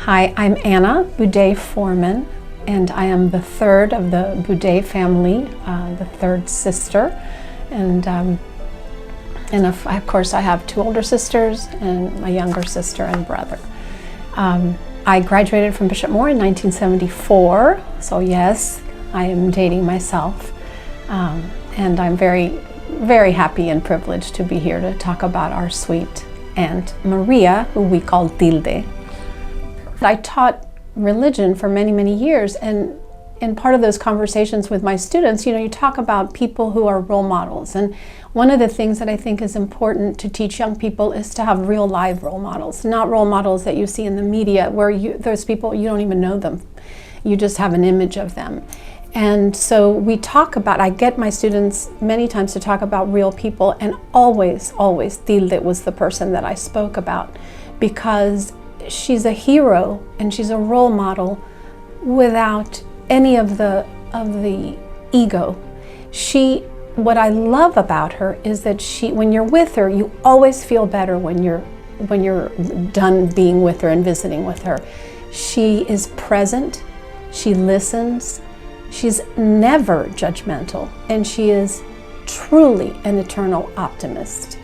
Hi, I'm Anna Boudet Foreman, and I am the third of the Boudet family, the third sister. And of course I have two older sisters and my younger sister and brother. I graduated from Bishop Moore in 1974, so yes, I am dating myself. And I'm very, very happy and privileged to be here to talk about our sweet Aunt Maria, who we call Tilde. I taught religion for many, many years, and in part of those conversations with my students, you talk about people who are role models. And one of the things that I think is important to teach young people is to have real live role models, not role models that you see in the media where those people, you don't even know them. You just have an image of them. And so we talk about, I get my students many times to talk about real people, and always, always Tilde was the person that I spoke about, because she's a hero and she's a role model without any of the ego. What I love about her is that when you're with her, you always feel better when you're done being with her and visiting with her. She is present, she listens, she's never judgmental, and she is truly an eternal optimist.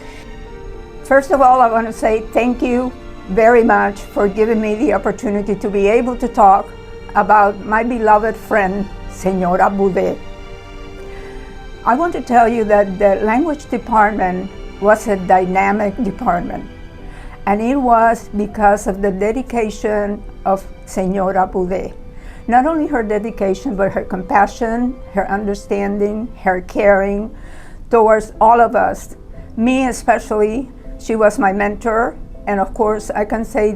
First of all, I want to say thank you very much for giving me the opportunity to be able to talk about my beloved friend, Senora Boudet. I want to tell you that the language department was a dynamic department, and it was because of the dedication of Senora Boudet. Not only her dedication, but her compassion, her understanding, her caring towards all of us. Me especially, she was my mentor. And of course, I can say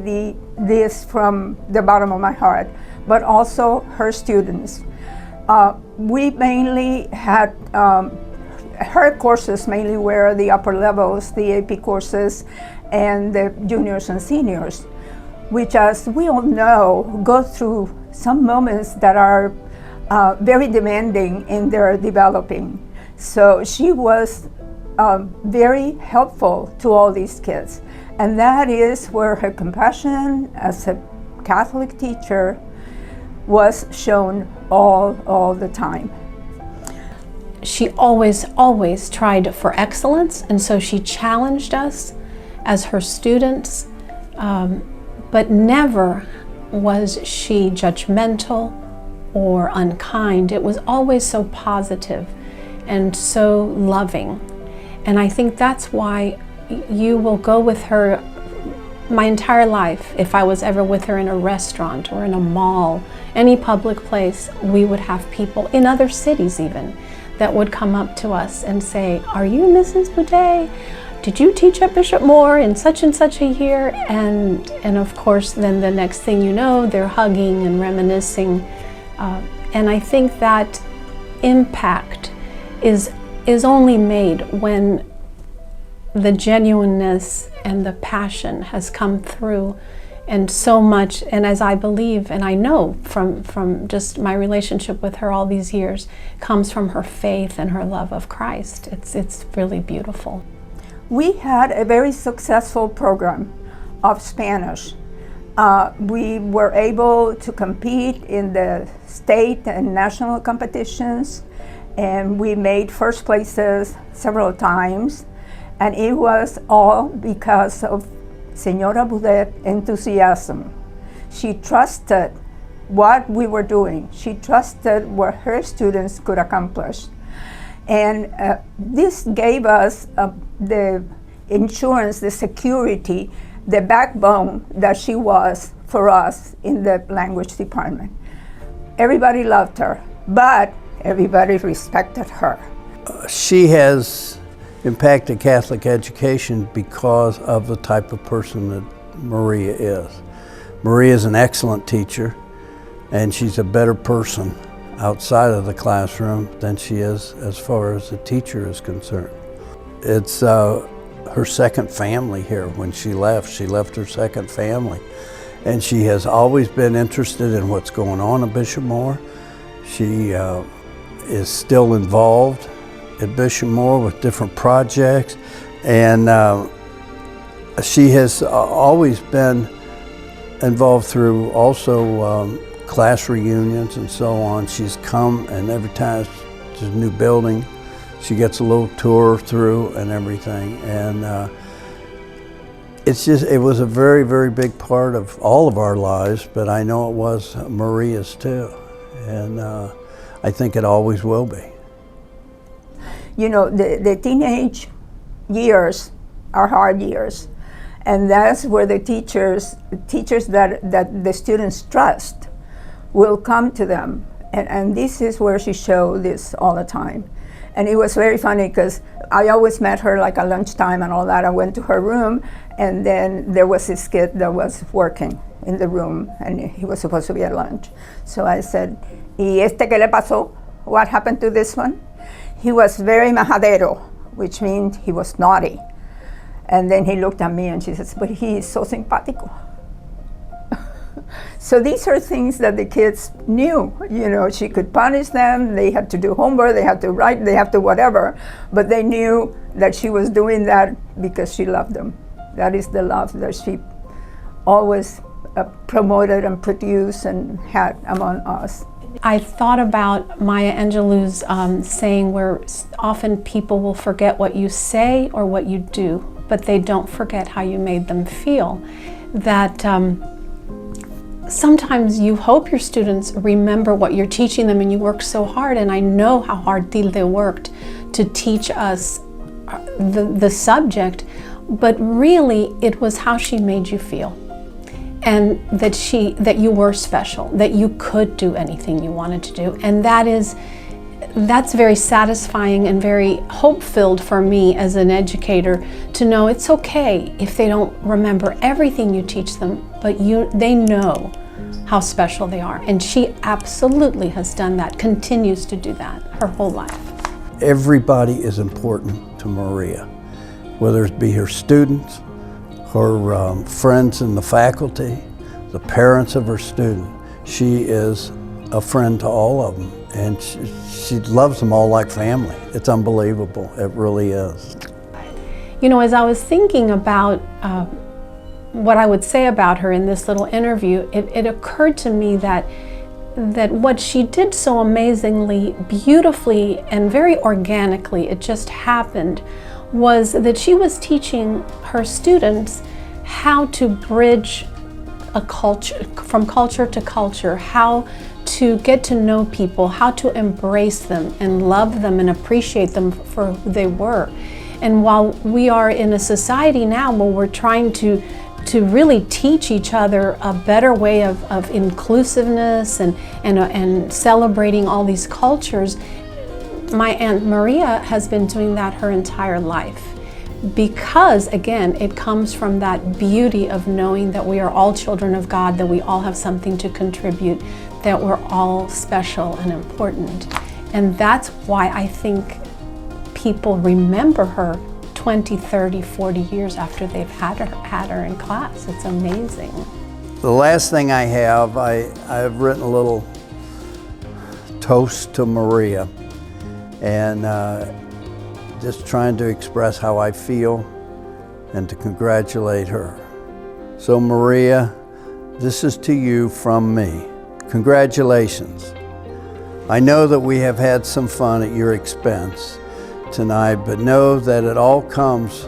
this from the bottom of my heart, but also her students. We mainly had, her courses mainly were the upper levels, the AP courses, and the juniors and seniors, which, as we all know, go through some moments that are very demanding in their developing. So she was very helpful to all these kids. And that is where her compassion as a Catholic teacher was shown all the time. She always, always tried for excellence, and so she challenged us as her students, but never was she judgmental or unkind. It was always so positive and so loving. And I think that's why you will go with her my entire life. If I was ever with her in a restaurant or in a mall, any public place, we would have people in other cities even that would come up to us and say, "Are you Mrs. Boudet? Did you teach at Bishop Moore in such and such a year?" And of course, then the next thing you know, they're hugging and reminiscing. And I think that impact is only made when the genuineness and the passion has come through, and so much, and as I believe and I know from just my relationship with her all these years, comes from her faith and her love of Christ. It's really beautiful. We had a very successful program of Spanish. We were able to compete in the state and national competitions, and we made first places several times. And it was all because of Senora Boudet's enthusiasm. She trusted what we were doing. She trusted what her students could accomplish. And this gave us the insurance, the security, the backbone that she was for us in the language department. Everybody loved her, but everybody respected her. She has impacted Catholic education because of the type of person that Maria is. Maria is an excellent teacher, and she's a better person outside of the classroom than she is as far as the teacher is concerned. It's her second family here. When she left her second family. And she has always been interested in what's going on at Bishop Moore. She is still involved at Bishop Moore with different projects, and she has always been involved through also class reunions and so on. She's come, and every time there's a new building, she gets a little tour through and everything. And it was a very, very big part of all of our lives, but I know it was Maria's too. And I think it always will be. You know, the teenage years are hard years. And that's where the teachers that the students trust will come to them. And this is where she showed this all the time. And it was very funny because I always met her like at lunchtime and all that. I went to her room, and then there was this kid that was working in the room, and he was supposed to be at lunch. So I said, ¿Y este qué le pasó? What happened to this one? He was very majadero, which means he was naughty. And then he looked at me and she says, but he is so simpático. So these are things that the kids knew. You know, she could punish them, they had to do homework, they had to write, they had to whatever, but they knew that she was doing that because she loved them. That is the love that she always promoted and produced and had among us. I thought about Maya Angelou's saying where often people will forget what you say or what you do, but they don't forget how you made them feel. That sometimes you hope your students remember what you're teaching them, and you work so hard, and I know how hard Tilde worked to teach us the subject, but really it was how she made you feel. And that you were special, that you could do anything you wanted to do. And that's very satisfying and very hope-filled for me as an educator to know it's okay if they don't remember everything you teach them, but they know how special they are. And she absolutely has done that, continues to do that her whole life. Everybody is important to Maria, whether it be her students, her friends in the faculty, the parents of her student. She is a friend to all of them, and she loves them all like family. It's unbelievable, it really is. You know, as I was thinking about what I would say about her in this little interview, it occurred to me that what she did so amazingly, beautifully, and very organically, it just happened, was that she was teaching her students how to bridge a culture, from culture to culture, how to get to know people, how to embrace them and love them and appreciate them for who they were. And while we are in a society now where we're trying to really teach each other a better way of inclusiveness and celebrating all these cultures, my Aunt Maria has been doing that her entire life. Because, again, it comes from that beauty of knowing that we are all children of God, that we all have something to contribute, that we're all special and important. And that's why I think people remember her 20, 30, 40 years after they've had her in class. It's amazing. The last thing I have, I've written a little toast to Maria, and just trying to express how I feel and to congratulate her. So Maria, this is to you from me. Congratulations. I know that we have had some fun at your expense tonight, but know that it all comes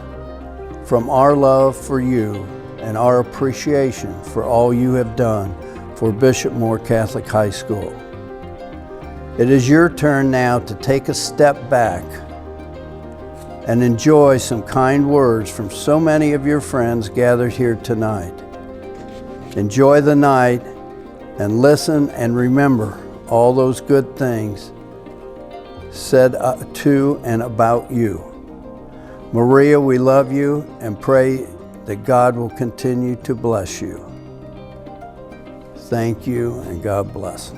from our love for you and our appreciation for all you have done for Bishop Moore Catholic High School. It is your turn now to take a step back and enjoy some kind words from so many of your friends gathered here tonight. Enjoy the night and listen and remember all those good things said to and about you. Maria, we love you and pray that God will continue to bless you. Thank you and God bless.